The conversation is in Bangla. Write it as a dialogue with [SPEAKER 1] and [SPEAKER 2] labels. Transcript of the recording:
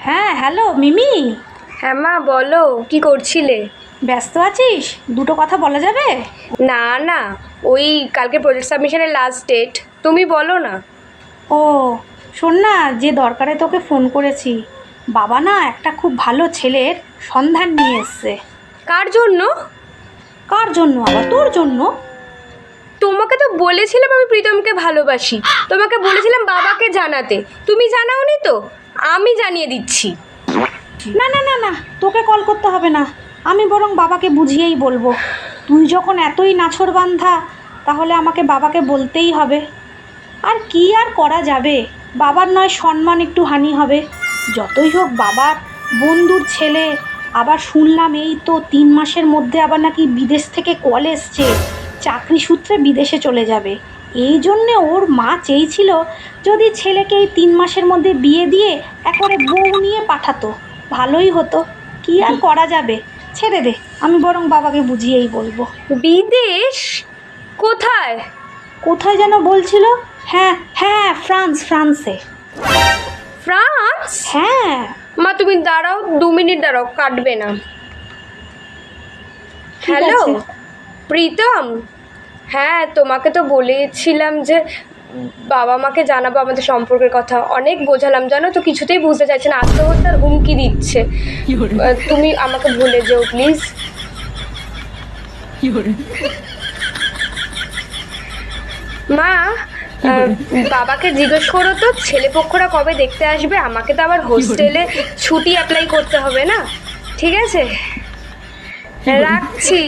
[SPEAKER 1] হ্যাঁ, হ্যালো মিমি।
[SPEAKER 2] হ্যাঁ মা, বলো কি করছিলে?
[SPEAKER 1] ব্যস্ত আছিস? দুটো কথা বলা যাবে?
[SPEAKER 2] না না, ওই কালকে প্রজেক্ট সাবমিশনের লাস্ট ডেট, তুমি বলো না।
[SPEAKER 1] ও শোন না, যে দরকারে তোকে ফোন করেছি, বাবা না একটা খুব ভালো ছেলের সন্ধান নিয়ে এসছে।
[SPEAKER 2] কার জন্য?
[SPEAKER 1] কার জন্য আবার? তোর জন্য।
[SPEAKER 2] তোমাকে তো বলেছিলাম আমি প্রীতমকে ভালোবাসি, তোমাকে বলেছিলাম বাবাকে জানাতে, তুমি জানাওনি তো। আমি জানিয়ে দিচ্ছি।
[SPEAKER 1] না না না না, তোকে কল করতে হবে না, আমি বরং বাবাকে বুঝিয়েই বলবো। তুই যখন এতই নাছোড়বান্ধা, তাহলে আমাকে বাবাকে বলতেই হবে। আর কি আর করা যাবে, বাবার নয় সম্মান একটু হানি হবে। যতই হোক বাবার বন্ধুর ছেলে। আবার শুনলাম এই তো 3 মাসের মধ্যে আবার নাকি বিদেশ থেকে কল এসছে, চাকরি সূত্রে বিদেশে চলে যাবে। এই জন্যে ওর মা চেয়েছিল যদি ছেলেকে এই 3 মাসের মধ্যে বিয়ে দিয়ে একবারে বউ নিয়ে পাঠাতো, ভালোই হতো। কি আর করা যাবে, ছেড়ে দে, আমি বরং বাবাকে বুঝিয়েই বলবো।
[SPEAKER 2] বিদেশ? কোথায়?
[SPEAKER 1] কোথায় যেন বলছিল? হ্যাঁ হ্যাঁ, ফ্রান্সে।
[SPEAKER 2] ফ্রান্স?
[SPEAKER 1] হ্যাঁ।
[SPEAKER 2] মা তুমি দাঁড়াও, 2 মিনিট দাঁড়াও, কাটবে না।
[SPEAKER 1] ঠিক
[SPEAKER 2] হ্যালো
[SPEAKER 1] আছে।
[SPEAKER 2] প্রীতম, হ্যাঁ তোমাকে তো বলেছিলাম যে বাবা মাকে জানাবো আমাদের সম্পর্কের কথা, অনেক বোঝালাম জানো তো, কিছুতেই বুঝতে চাইছে না, আত্মহত্যার হুমকি দিচ্ছে। তুমি আমাকে ভুলে যেও প্লিজ। মা, বাবাকে জিজ্ঞেস করো তো ছেলেপক্ষরা কবে দেখতে আসবে, আমাকে তো আবার হোস্টেলে ছুটি অ্যাপ্লাই করতে হবে না। ঠিক আছে, রাখছি।